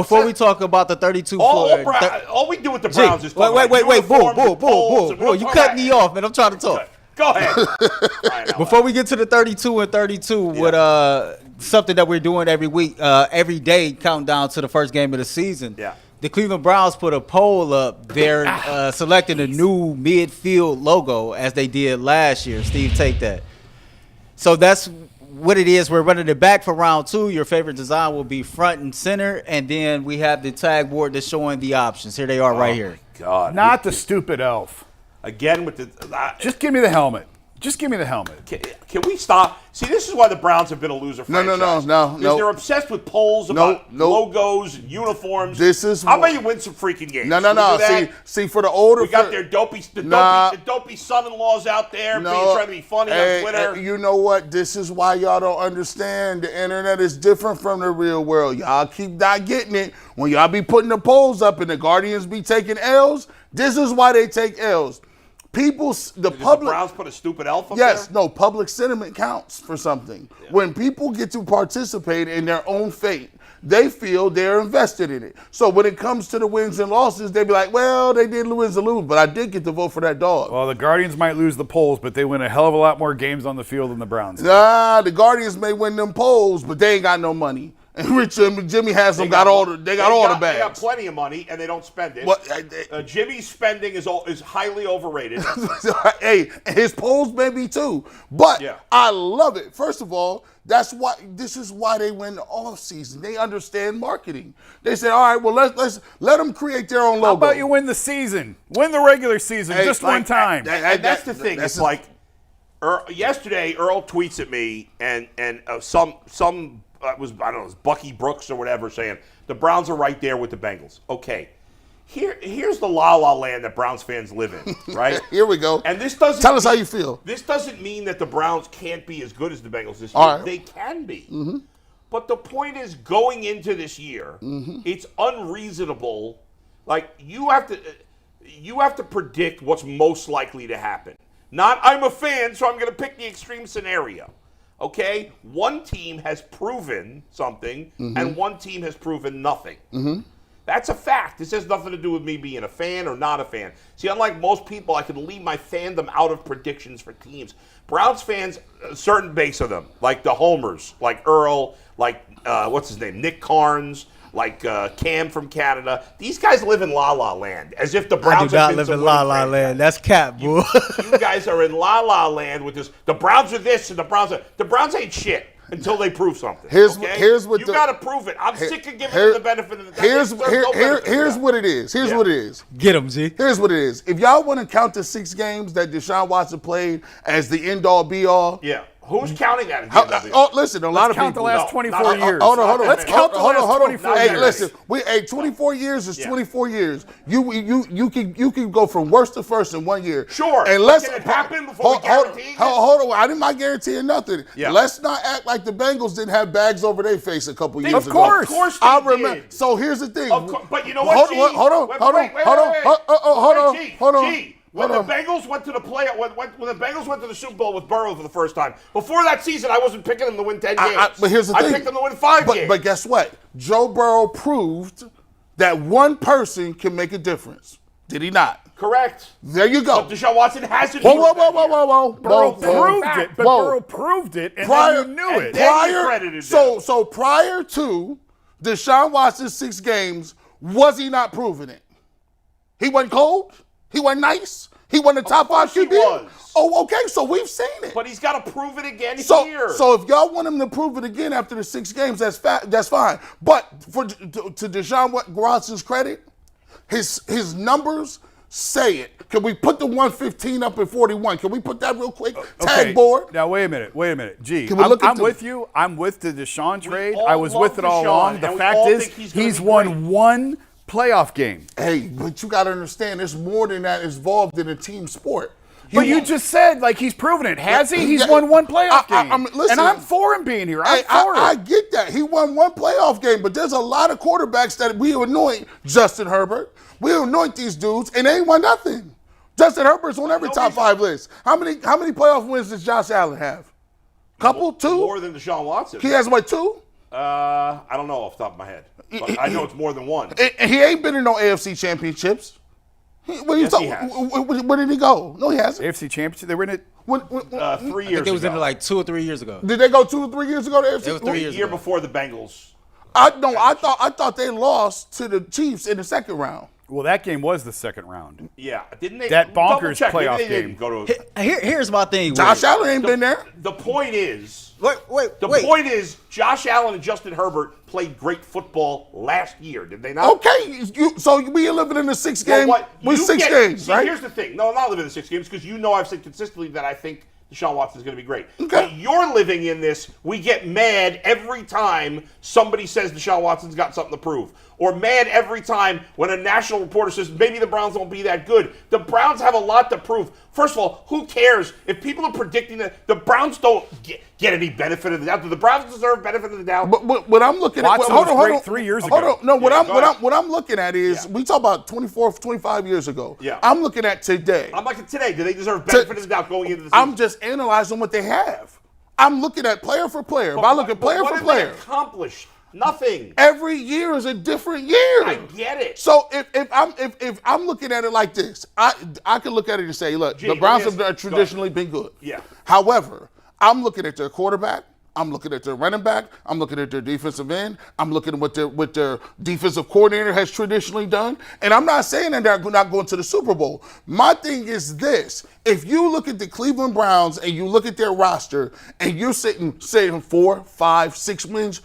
Before we talk about the 32 all we do with the Browns is talk wait, bull. You cut me off, man. I'm trying to talk. Go ahead. Before we get to the 32 and 32, with something that we're doing every week, every day, counting down to the first game of the season. Yeah. The Cleveland Browns put a poll up there selecting a new midfield logo as they did last year. Steve, take that. So that's what it is. We're running it back for round 2. Your favorite design will be front and center, and then we have the tag board that's showing the options. Here they are right here. God. Not the stupid elf. Again with the just give me the helmet. Just give me the helmet. Can we stop? See, this is why the Browns have been a loser franchise. No. Because they're obsessed with polls about logos and uniforms. How about you win some freaking games? No. See, for the older, we got their dopey son-in-laws out there trying to be funny on Twitter. You know what? This is why y'all don't understand. The internet is different from the real world. Y'all keep not getting it. When y'all be putting the polls up and the Guardians be taking L's, this is why they take L's. The Browns put a stupid elf up there? Yes, no, public sentiment counts for something. Yeah. When people get to participate in their own fate, they feel they're invested in it. So when it comes to the wins and losses, they be like, well, they did lose and lose, but I did get to vote for that dog. Well, the Guardians might lose the polls, but they win a hell of a lot more games on the field than the Browns. Nah, the Guardians may win them polls, but they ain't got no money. And Richard and Jimmy Haslam got all the bags. They got plenty of money, and they don't spend it. Jimmy's spending is highly overrated. Hey, his polls may be too, but I love it. First of all, this is why they win the off season. They understand marketing. They say, all right, well let's let them create their own logo. How about you win the season, win the regular season just one time? That's the thing. It's like yesterday, Earl tweets at me, and some. It was Bucky Brooks or whatever saying the Browns are right there with the Bengals. Okay, here's the la-la land that Browns fans live in, right? Here we go. And this doesn't tell us how you feel. This doesn't mean that the Browns can't be as good as the Bengals this year. Right. They can be. Mm-hmm. But the point is, going into this year, it's unreasonable. Like you have to predict what's most likely to happen. Not I'm a fan, so I'm going to pick the extreme scenario. Okay, one team has proven something, and one team has proven nothing. That's a fact. This has nothing to do with me being a fan or not a fan. See, unlike most people, I can leave my fandom out of predictions for teams. Browns fans, a certain base of them, like the homers, like Earl, like, what's his name, Nick Carnes, like Cam from Canada. These guys live in la-la land, as if the Browns have been live in la-la land. That's cap, boo. You guys are in la-la land with this. The Browns are this and the Browns ain't shit until they prove something. Here's what you got to prove it. I'm sick of giving them the benefit of the doubt. Here's what it is. Here's what it is. Get them, G. Here's what it is. If y'all want to count the 6 games that Deshaun Watson played as the end-all, be-all. Yeah. Who's counting that? Listen, a lot of people. Let's count the last 24 years. Hold on. Let's count the last 24 years. Hey, listen. 24 years is 24 years. You can go from worst to first in 1 year. Sure. And can it happen before we guarantee? Hold on. I'm not guaranteeing nothing. Yeah. Let's not act like the Bengals didn't have bags over their face a couple years ago. Of course I remember. So here's the thing. But you know what, Hold on. When the Bengals went to the when the Bengals went to the Super Bowl with Burrow for the first time, before that season, I wasn't picking them to win 10 games. But here's the thing. I picked them to win 5 games. But guess what? Joe Burrow proved that one person can make a difference. Did he not? Correct. There you go. But Deshaun Watson hasn't. Whoa. Burrow proved it, and then you knew it. So prior to Deshaun Watson's 6 games, was he not proving it? He wasn't cold? He wasn't nice? He wasn't a top 5 QB? Oh, okay, so we've seen it. But he's got to prove it again here. So if y'all want him to prove it again after the 6 games, that's fine. But to Deshaun Watson's credit, his numbers say it. Can we put the 115 up in 41? Can we put that real quick? Tag board. Now, wait a minute. Gee, I'm with you. I'm with the Deshaun trade. I was with it all along. The fact is, he's won one playoff game. Hey, but you got to understand, there's more than that involved in a team sport. But you just said, he's proven it. Has he? He's won one playoff game. Listen, and I'm for him being here. I get that. He won one playoff game, but there's a lot of quarterbacks that we anoint. Justin Herbert. We anoint these dudes, and they ain't won nothing. Justin Herbert's on every top 5 list. How many playoff wins does Josh Allen have? Couple? 2? More than Deshaun Watson. He has, 2? I don't know off the top of my head. But I know it's more than one. He ain't been in no AFC championships. Where did he go? No, he hasn't. AFC championship. They were in it. 3 years It was ago. in like 2 or 3 years ago. Did they go 2 or 3 years ago to AFC? It was 3 years A year ago. before the Bengals. I thought they lost to the Chiefs in the second round. Well, that game was the second round. Yeah, didn't they? That bonkers double-check. playoff Maybe they game. didn't go to. Here's my thing. Josh Will. Allen ain't been there. The point is. Wait. The point is, Josh Allen and Justin Herbert played great football last year, did they not? Okay, so we are living in the 6 game. You six get- games, see, right? Here's the thing. No, I'm not living in the 6 games because you know I've said consistently that I think Deshaun Watson is going to be great. Okay. But you're living in this. We get mad every time somebody says Deshaun Watson's got something to prove. Or mad every time when a national reporter says maybe the Browns won't be that good. The Browns have a lot to prove. First of all, who cares if people are predicting that the Browns don't get any benefit of the doubt? Do the Browns deserve benefit of the doubt? But what I'm looking at, Watson was great 3 years ago. Hold on. No, Yeah, go ahead. what I'm looking at is Yeah. we talk about 24, 25 years ago. Yeah. I'm looking at today. I'm like today. Do they deserve benefit of the doubt going into the season? I'm just analyzing what they have. I'm looking at player for player. If I look at player what for have player, they accomplished? Nothing. every year is a different year. I get it. So if I'm looking at it like this, I can look at it and say, look, Gee, the Browns let me have ask- traditionally been good. Yeah. However, I'm looking at their quarterback. I'm looking at their running back. I'm looking at their defensive end. I'm looking at what their defensive coordinator has traditionally done. And I'm not saying that they're not going to the Super Bowl. My thing is this. If you look at the Cleveland Browns and you look at their roster and you're saying 4, 5, 6 wins,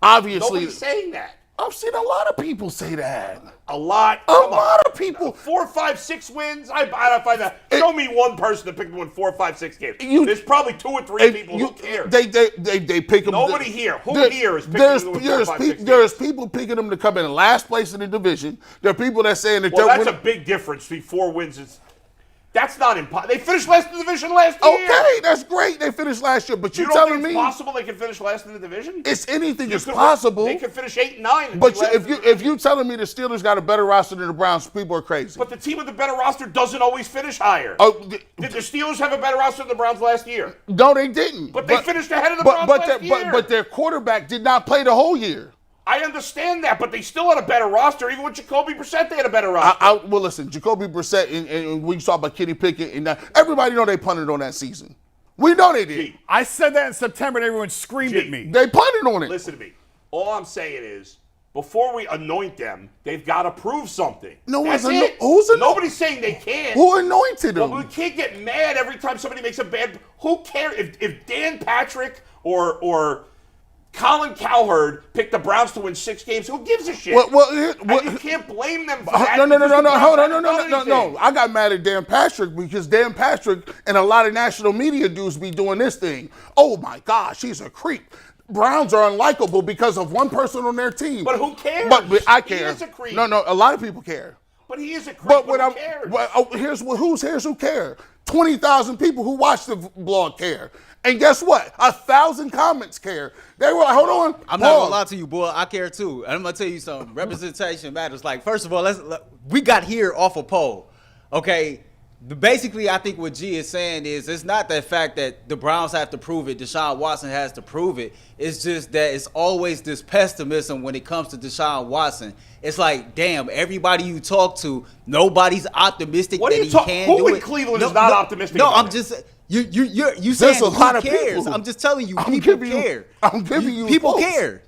obviously. Nobody's saying that. I've seen a lot of people say that. A lot. A lot of people. 4, 5, 6 wins. I don't find that. Show me one person that picked to win 4, 5, 6 games. There's probably 2 or 3 people who care. They pick them. Nobody here. Who here is picking them to win 4, 5, 6 games? There's people picking them to come in last place in the division. There are people that saying that Well, they're that's a big difference between 4 wins. That's not impossible. They finished last in the division last year. Okay, that's great. They finished last year, but You you're don't telling think me it's possible they can finish last in the division? it's anything is could- possible. They could finish 8 and 9. And But be last in the if division. you telling me the Steelers got a better roster than the Browns, people are crazy. But the team with the better roster doesn't always finish higher. Did the Steelers have a better roster than the Browns last year? No, they didn't. But they finished ahead of the Browns last year. But their quarterback did not play the whole year. I understand that, but they still had a better roster. Even with Jacoby Brissett, they had a better roster. Well, listen, Jacoby Brissett, and we talk about Kenny Pickett, and that, everybody know they punted on that season. We know they did. Gee. I said that in September, and everyone screamed at me. They punted on it. Listen to me. All I'm saying is, before we anoint them, they've got to prove something. No That's one's it. Nobody's saying they can't. Who anointed them? Well, we can't get mad every time somebody makes a bad. Who cares if Dan Patrick or Colin Cowherd picked the Browns to win 6 games? Who gives a shit? And you can't blame them for that. No. because the Browns Hold on, haven't done anything. no. I got mad at Dan Patrick because Dan Patrick and a lot of national media dudes be doing this thing. Oh my gosh, he's a creep. Browns are unlikable because of one person on their team. But who cares? But I care. He is a creep. No, a lot of people care. But he is a creep. But Who when cares? here's who care. 20,000 people who watch the blog care. And guess what? 1,000 comments care. They were like, hold on. I'm not gonna lie to you, boy. I care too. And I'm gonna tell you something. Representation matters. Like, first of all, we got here off a poll. Okay. Basically, I think what G is saying is it's not the fact that the Browns have to prove it, Deshaun Watson has to prove it. It's just that it's always this pessimism when it comes to Deshaun Watson. It's like, damn, everybody you talk to, nobody's optimistic What are that you he can who do in it. Cleveland is not optimistic No, about I'm it? just you There's saying a lot who of cares? people. I'm just telling you, I'm people giving you- care. I'm giving you people folks. care.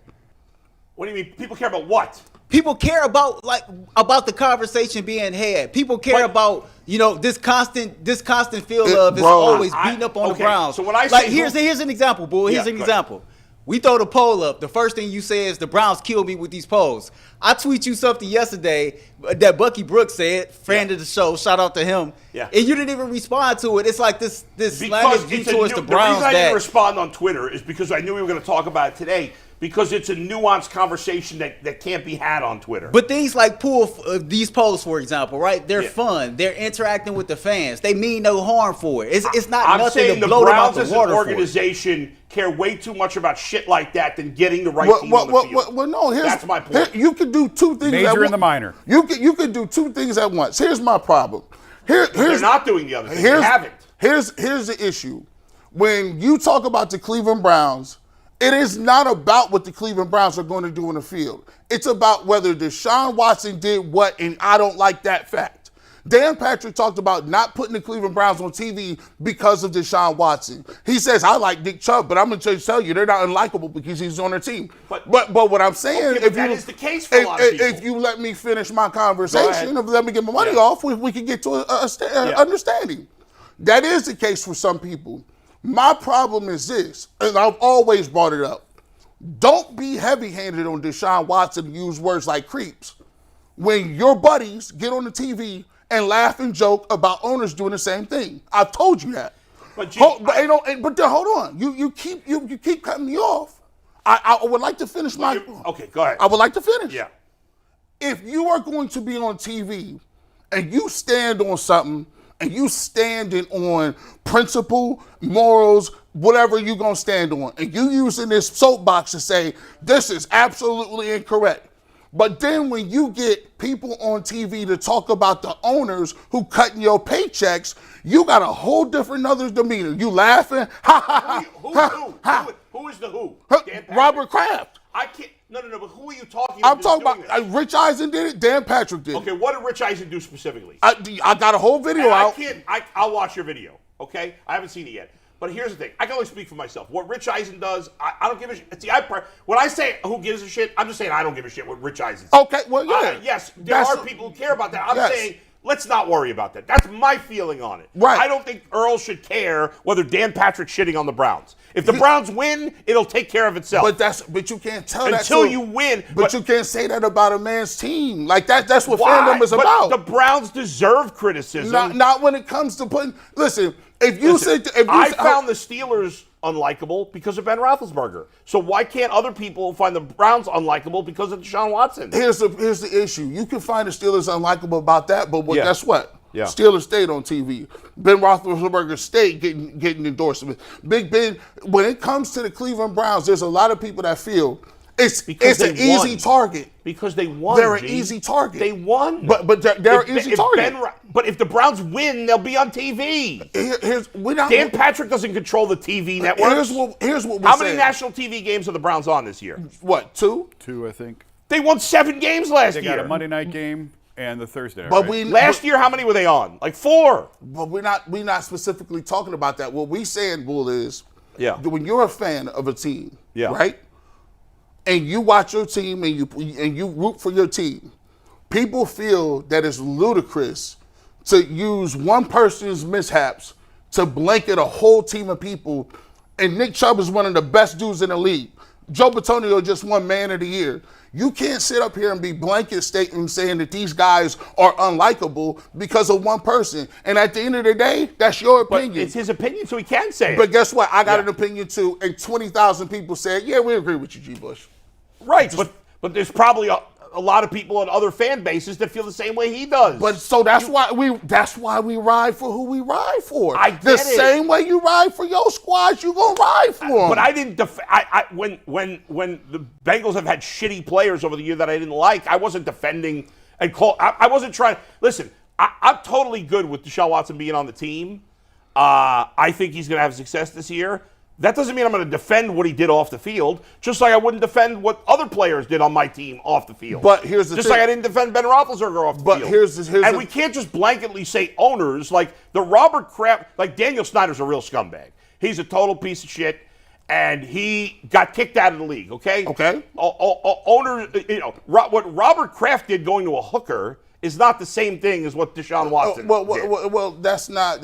What do you mean? People care about what? People care about the conversation being had. People care about this constant feel of it's bro, always beating up on the Browns. So when I like say here's an example, boy. Here's Yeah, an go example. We throw the poll up. The first thing you say is the Browns killed me with these polls. I tweet you something yesterday that Bucky Brooks said, friend of the show, shout out to him. Yeah. And you didn't even respond to it. It's like this Because slanted view towards the Browns reason I didn't that respond on Twitter is because I knew we were going to talk about it today. Because it's a nuanced conversation that can't be had on Twitter. But things like these polls, for example, right? They're Yeah. fun. They're interacting with the fans. They mean no harm for it. It's not I'm nothing saying to the blow them out Browns the as an water for. organization care way too much about shit like that than getting the right team on the field. Well, no. That's my point. You could do 2 things. Major at and once. the minor. You could do 2 things at once. Here's my problem. They're Here's not doing the other thing. They haven't. Here's the issue. When you talk about the Cleveland Browns It is not about what the Cleveland Browns are going to do in the field. It's about whether Deshaun Watson did what, and I don't like that fact. Dan Patrick talked about not putting the Cleveland Browns on TV because of Deshaun Watson. He says, I like Nick Chubb, but I'm going to tell you, they're not unlikable because he's on their team. But what I'm saying, that is the case for a lot of people. If you let me finish my conversation, if let me get my money off, we can get to an understanding. That is the case for some people. My problem is this, and I've always brought it up. Don't be heavy-handed on Deshaun Watson and use words like creeps when your buddies get on the TV and laugh and joke about owners doing the same thing. I've told you that. But hold on. You keep cutting me off. I would like to finish my. Okay, go ahead. I would like to finish. Yeah. If you are going to be on TV and you stand on something and you standing on principle, morals, whatever you're going to stand on, and you using this soapbox to say, this is absolutely incorrect. But then when you get people on TV to talk about the owners who cutting your paychecks, you got a whole different other demeanor. You laughing, Who is the who? Robert Kraft. I can't. No. But who are you talking? I'm talking about Rich Eisen did it. Dan Patrick did it. Okay, what did Rich Eisen do specifically? I got a whole video out. I'll watch your video. Okay, I haven't seen it yet. But here's the thing. I can only speak for myself. What Rich Eisen does, I don't give a shit. See, when I say who gives a shit, I'm just saying I don't give a shit what Rich Eisen says. Okay, well, yeah. Yes, there are people who care about that. I'm saying let's not worry about that. That's my feeling on it. Right. I don't think Earl should care whether Dan Patrick's shitting on the Browns. If the Browns win, it'll take care of itself. But you can't tell that until you win. But you can't say that about a man's team. Like that's what fandom is about. The Browns deserve criticism. Not when it comes to putting. Listen, I found the Steelers unlikable because of Ben Roethlisberger. So why can't other people find the Browns unlikable because of Deshaun Watson? Here's the issue. You can find the Steelers unlikable about that, but guess what? Yeah. Steelers stayed on TV. Ben Roethlisberger stayed getting endorsements. Big Ben, when it comes to the Cleveland Browns, there's a lot of people that feel it's an easy target. Because they won. They're an easy target. They won. But they're an easy target. But if the Browns win, they'll be on TV. Dan Patrick doesn't control the TV network. Here's what How many national TV games are the Browns on this year? What, 2? 2, I think. They won 7 games last year. They got a Monday night game and the Thursday. But right? Last year, how many were they on? Like 4. But we're not specifically talking about that. What we saying, Bull, is when you're a fan of a team, right? And you watch your team and you root for your team, people feel that it's ludicrous to use one person's mishaps to blanket a whole team of people. And Nick Chubb is one of the best dudes in the league. Joe Bitonio just won Man of the Year. You can't sit up here and be blanket statement saying that these guys are unlikable because of one person. And at the end of the day, that's your opinion. But it's his opinion, so he can say it. But guess what? I got an opinion too, and 20,000 people said, yeah, we agree with you, G. Bush. Right, but there's probably a lot of people in other fan bases that feel the same way he does. But so that's why we ride for who we ride for. I get it. Same way you ride for your squads, you gonna ride for them. But I didn't when the Bengals have had shitty players over the year that I didn't like, I wasn't defending and I wasn't trying. Listen, I'm totally good with Deshaun Watson being on the team. I think he's gonna have success this year. That doesn't mean I'm going to defend what he did off the field, just like I wouldn't defend what other players did on my team off the field. But here's the thing. Just like I didn't defend Ben Roethlisberger off the field. And we can't just blanketly say owners, like the Robert Kraft, like Daniel Snyder's a real scumbag. He's a total piece of shit, and he got kicked out of the league, okay? Okay. Owners, what Robert Kraft did going to a hooker is not the same thing as what Deshaun Watson did. Well, that's not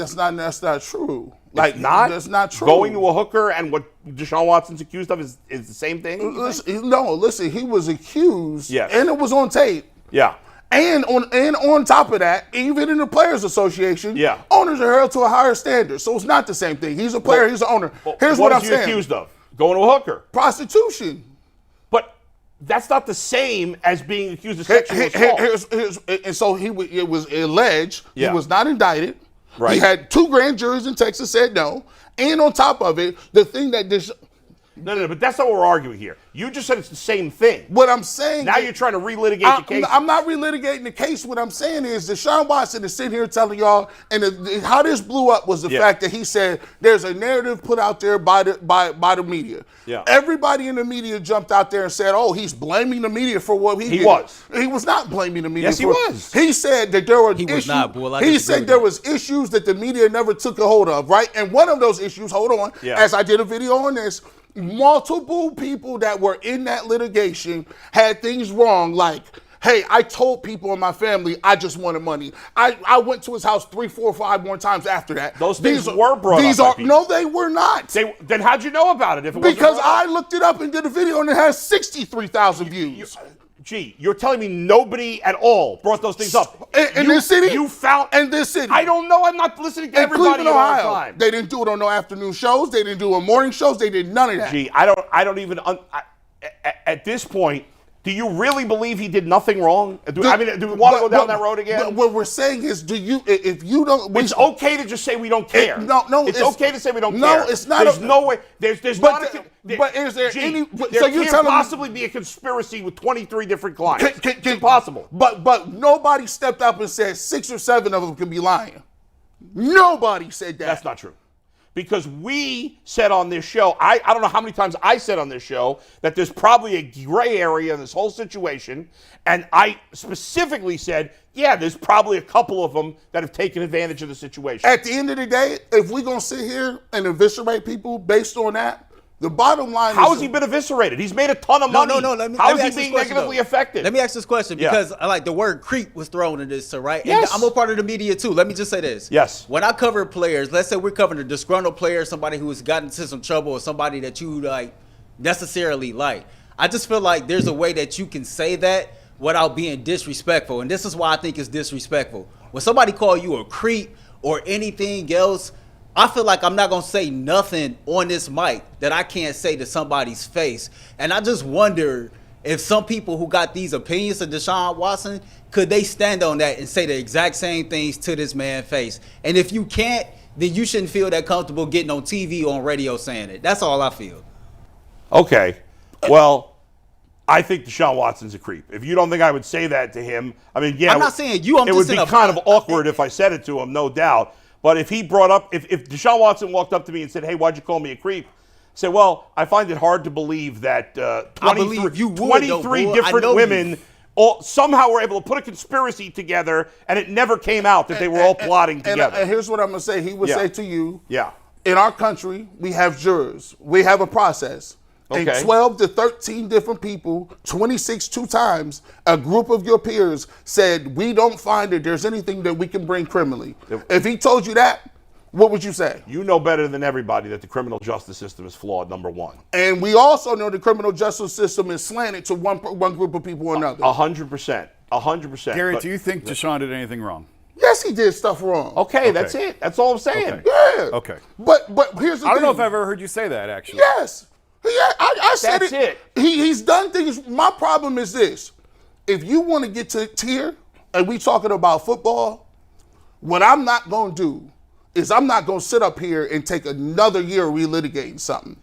true. Like, that's not true. Going to a hooker and what Deshaun Watson's accused of is the same thing? Listen, he was accused, yes, and it was on tape. Yeah. And on top of that, even in the Players Association, owners are held to a higher standard. So it's not the same thing. He's a player, he's an owner. Here's what I'm saying. What is he accused of? Going to a hooker. Prostitution. But that's not the same as being accused of sexual assault. And so it was alleged. He was not indicted. Right. He had 2 grand juries in Texas said no. And on top of it, the thing that No, but that's not what we're arguing here. You just said it's the same thing. What I'm saying now you're trying to relitigate the case. I'm not relitigating the case. What I'm saying is Deshaun Watson is sitting here telling y'all, and how this blew up was the fact that he said there's a narrative put out there by the media. Yeah. Everybody in the media jumped out there and said, "Oh, he's blaming the media for what he did." He was not blaming the media. Yes, he was. He said that there were issues. Was not, boy. He said there was issues that the media never took a hold of, right? And one of those issues, as I did a video on this, multiple people that were in that litigation had things wrong, like, hey, I told people in my family I just wanted money. I went to his house 3, 4, 5 more times after that. Those things were brought up. No, they were not. Then how'd you know about it? Because I looked it up and did a video and it has 63,000 views. You're telling me nobody at all brought those things up in this city? You found in this city? I don't know. I'm not listening to everybody all the time. They didn't do it on no afternoon shows. They didn't do it on morning shows. They did none of that. I don't even. At this point, do you really believe he did nothing wrong? Do we want to go down that road again? What we're saying is, if you don't, it's okay to just say we don't care. It's okay to say we don't care. No, it's not. There's no way. There's not. But is there any? So you can't possibly be a conspiracy with 23 different clients. It's impossible. But nobody stepped up and said 6 or 7 of them could be lying. Nobody said that. That's not true. Because we said on this show, I don't know how many times I said on this show that there's probably a gray area in this whole situation. And I specifically said, yeah, there's probably a couple of them that have taken advantage of the situation. At the end of the day, if we're going to sit here and eviscerate people based on that, the bottom line How has he been eviscerated? He's made a ton of money. How is he being negatively affected? Let me ask this question because I like the word creep was thrown in this, right? Yes. And I'm a part of the media too. Let me just say this. Yes. When I cover players, let's say we're covering a disgruntled player, somebody who has gotten into some trouble or somebody that you like necessarily like. I just feel like there's a way that you can say that without being disrespectful. And this is why I think it's disrespectful. When somebody call you a creep or anything else, I feel like I'm not going to say nothing on this mic that I can't say to somebody's face. And I just wonder if some people who got these opinions of Deshaun Watson, could they stand on that and say the exact same things to this man's face? And if you can't, then you shouldn't feel that comfortable getting on TV or on radio saying it. That's all I feel. Okay. Well, I think Deshaun Watson's a creep. If you don't think I would say that to him, I mean, yeah. I'm not saying you. It would be kind of awkward if I said it to him, no doubt. But if he brought up, if Deshaun Watson walked up to me and say, hey, why'd you call me a creep? I say, well, I find it hard to believe that 23 different women all somehow were able to put a conspiracy together and it never came out that they were all plotting together. And here's what I'm going to say. He would say to you, in our country, we have jurors. We have a process. And 12 to 13 different people, 26 2 times, a group of your peers said, we don't find that there's anything that we can bring criminally. If he told you that, what would you say? You know better than everybody that the criminal justice system is flawed, number one. And we also know the criminal justice system is slanted to one group of people or another. 100%. 100%. Gary, do you think Deshaun did anything wrong? Yes, he did stuff wrong. Okay, that's it. That's all I'm saying. Yeah. Okay. But here's the thing. I don't know if I've ever heard you say that, actually. Yes. Yeah, I said That's it. He's done things. My problem is this. If you want to get to tier and we talking about football, what I'm not going to do is I'm not going to sit up here and take another year relitigating something.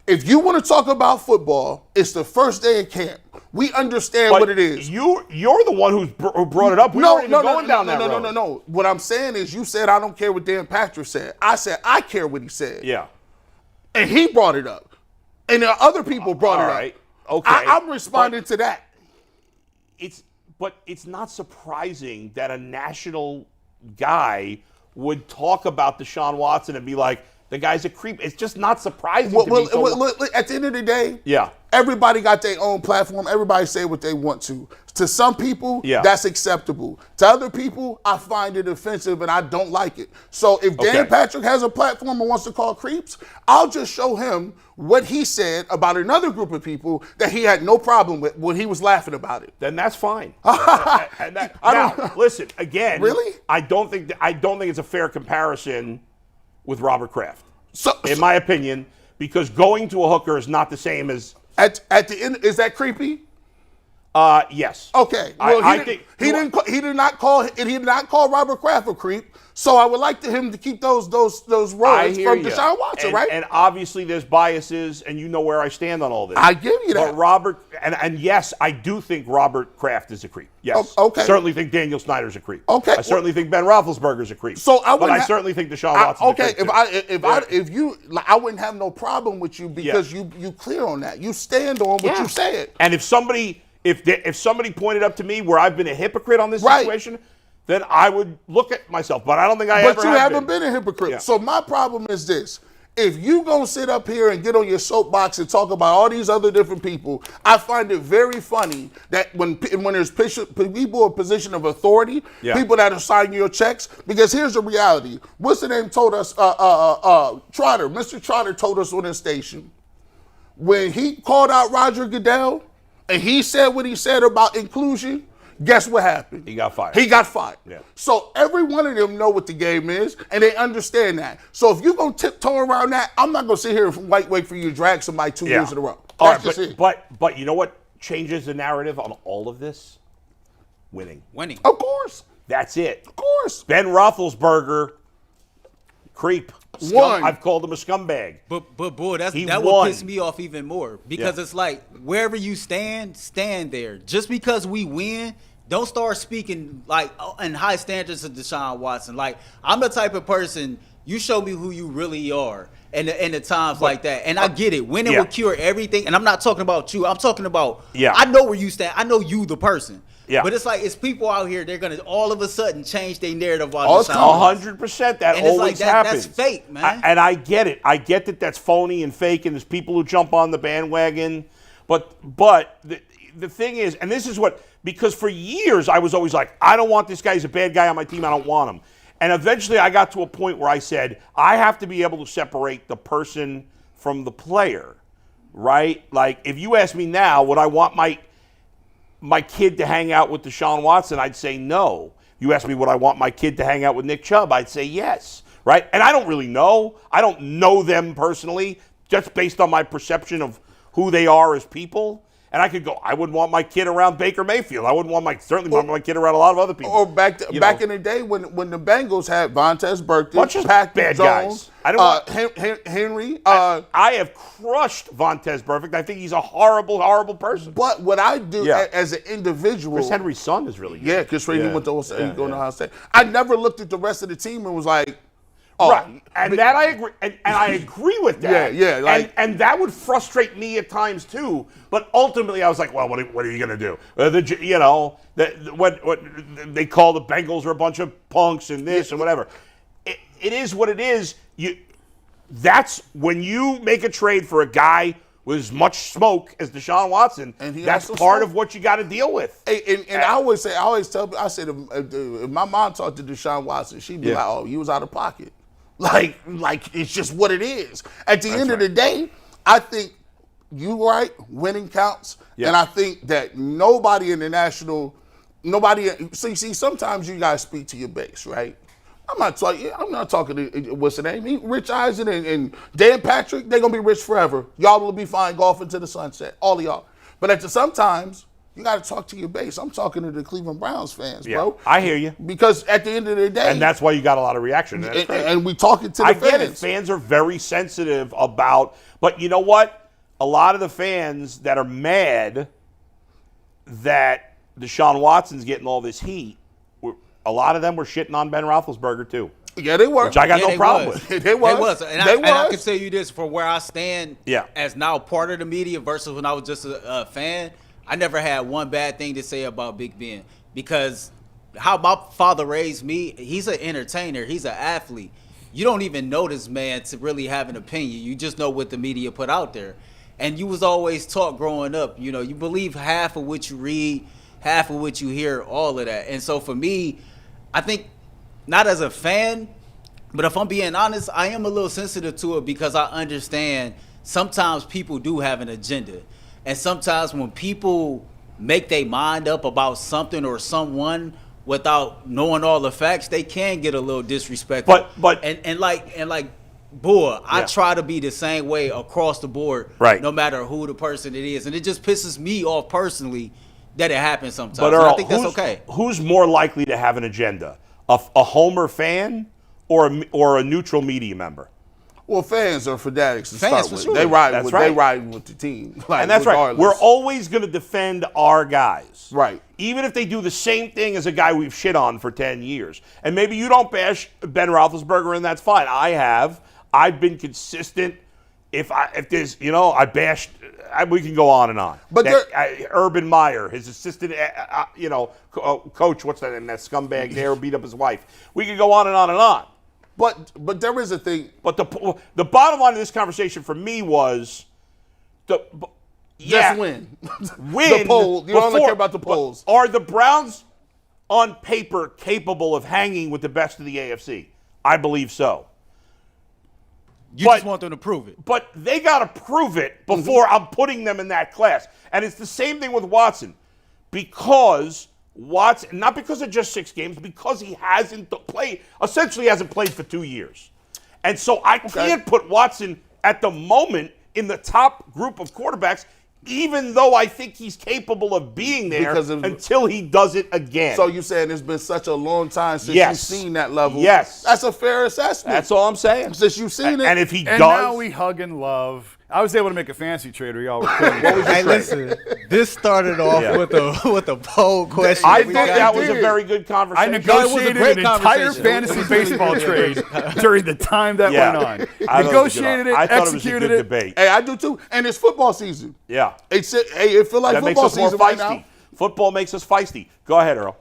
If you want to talk about football, it's the first day of camp. We understand what it is. You're the one who brought it up. We're not going down that road. No. What I'm saying is you said I don't care what Dan Patrick said. I said I care what he said. Yeah. And he brought it up. And there are other people brought it up. Okay. I'm responding to that. But it's not surprising that a national guy would talk about Deshaun Watson and be like, the guy's a creep. It's just not surprising to me. Look, at the end of the day, everybody got their own platform. Everybody say what they want to. To some people, that's acceptable. To other people, I find it offensive and I don't like it. So if Dan Patrick has a platform and wants to call creeps, I'll just show him what he said about another group of people that he had no problem with when he was laughing about it. Then that's fine. Now, listen, again, really? I don't think it's a fair comparison with Robert Kraft, in my opinion, because going to a hooker is not the same as at the end. Is that creepy? Yes. Okay. Well, he did not call Robert Kraft a creep. So I would like him to keep those words from Deshaun Watson, right? And obviously there's biases, and you know where I stand on all this. I give you that. But Robert, and yes, I do think Robert Kraft is a creep. Yes. Okay. I certainly think Daniel Snyder's a creep. Okay. I certainly think Ben Roethlisberger's a creep. So I certainly think Deshaun Watson's okay. a creep. I wouldn't have no problem with you because you clear on that. You stand on what you said. And if somebody pointed up to me where I've been a hypocrite on this situation, then I would look at myself. But I don't think I ever have been. But you haven't been a hypocrite. Yeah. So my problem is this. If you gonna sit up here and get on your soapbox and talk about all these other different people, I find it very funny that when there's people in position of authority, people that are signing your checks, because here's the reality. What's the name told us, Trotter, Mr. Trotter told us on his station, when he called out Roger Goodell and he said what he said about inclusion, guess what happened? He got fired. Yeah. So every one of them know what the game is, and they understand that. So if you're going to tiptoe around that, I'm not going to sit here and wait for you to drag somebody 2 years in a row. That's just it. But you know what changes the narrative on all of this? Winning. Of course. That's it. Of course. Ben Roethlisberger, creep. I've called him a scumbag. But boy, that would piss me off even more because it's like wherever you stand there. Just because we win, don't start speaking like in high standards of Deshaun Watson. Like I'm the type of person, you show me who you really are, and the times like that. And I get it, winning will cure everything. And I'm not talking about you. I'm talking about I know where you stand. I know you, the person. Yeah. But it's like it's people out here. They're gonna all of a sudden change their narrative about Deshaun. 100%. That always like happens. That's fake, man. And I get it. I get that that's phony and fake, and there's people who jump on the bandwagon. But the thing is, and this is because for years I was always like, I don't want this guy. He's a bad guy on my team. I don't want him. And eventually I got to a point where I said, I have to be able to separate the person from the player, right? Like if you ask me now, would I want my kid to hang out with Deshaun Watson, I'd say no. You ask me would I want my kid to hang out with Nick Chubb, I'd say yes, right? And I don't really know. I don't know them personally, just based on my perception of who they are as people. And I could go, I wouldn't want my kid around Baker Mayfield. I wouldn't want my kid around a lot of other people. Or back in the day when the Bengals had Vontaze Burfict, Patrick Jones, Henry. I have crushed Vontaze Burfict. I think he's a horrible, horrible person. But what I do as an individual, Chris Henry's son is really good. Yeah, Chris Henry went to Ohio State. I never looked at the rest of the team and was like, right, and that I agree, and I agree with that. And that would frustrate me at times too. But ultimately, I was like, well, what are you going to do? What they call the Bengals are a bunch of punks and this and whatever. It is what it is. That's when you make a trade for a guy with as much smoke as Deshaun Watson. That's part of what you got to deal with. And I always tell people, I said, if my mom talked to Deshaun Watson, she'd be like, oh, you was out of pocket. Like it's just what it is. At the end of the day, I think you right, winning counts. Yeah. And I think that nobody in the national, see, sometimes you guys speak to your base, right? I'm not talking to, what's the name? Rich Eisen and Dan Patrick, they're going to be rich forever. Y'all will be fine golfing to the sunset, all of y'all. But sometimes, you got to talk to your base. I'm talking to the Cleveland Browns fans, bro. I hear you. Because at the end of the day. And that's why you got a lot of reaction. And we talking to the fans. I get it. Fans are very sensitive about, but you know what? A lot of the fans that are mad that Deshaun Watson's getting all this heat, a lot of them were shitting on Ben Roethlisberger too. Yeah, they were. Which I got no problem with. They was. And I can tell you this, from where I stand as now part of the media versus when I was just a fan, I never had one bad thing to say about Big Ben because how my father raised me, he's an entertainer. He's an athlete. You don't even know this man to really have an opinion. You just know what the media put out there. And you was always taught growing up, you believe half of what you read, half of what you hear, all of that. And so for me, I think not as a fan, but if I'm being honest, I am a little sensitive to it because I understand sometimes people do have an agenda. And sometimes when people make their mind up about something or someone without knowing all the facts, they can get a little disrespectful. But I try to be the same way across the board, no matter who the person it is. And it just pisses me off personally that it happens sometimes. But And Earl, I think that's okay. Who's more likely to have an agenda? A Homer fan or a neutral media member? Well, fans are fanatics to Fans, start for with. sure. They ride That's with right. they riding with the team. Like, And that's right. regardless. We're always going to defend our guys. Right. Even if they do the same thing as a guy we've shit on for 10 years. And maybe you don't bash Ben Roethlisberger, and that's fine. I have. I've been consistent. If there's, I bashed, we can go on and on. But Urban Meyer, his assistant, coach, what's that name? That scumbag there who beat up his wife. We could go on and on and on. But there is a thing. But the bottom line of this conversation for me was Just win. Win. The poll. You don't care about the polls. Are the Browns on paper capable of hanging with the best of the AFC? I believe so. You just want them to prove it. But they got to prove it before I'm putting them in that class. And it's the same thing with Watson. Because Watson, not because of just 6 games, because he hasn't played for 2 years. And so I can't put Watson at the moment in the top group of quarterbacks, even though I think he's capable of being there until he does it again. So you're saying it's been such a long time since you've seen that level. Yes. That's a fair assessment. That's all I'm saying. Since you've seen it. And if he And does. now we hug and love. I was able to make a fancy trade where y'all were killing me. Hey, listen, this started off with a poll question. I think that was a very good conversation. I negotiated great an entire conversation. fantasy baseball trade during the time that went on. I Negotiated it, thought it was a executed good it. debate. Hey, I do too. And it's football season. Yeah. It feel like That makes football us more season right feisty. now. Football makes us feisty. Go ahead, Earl.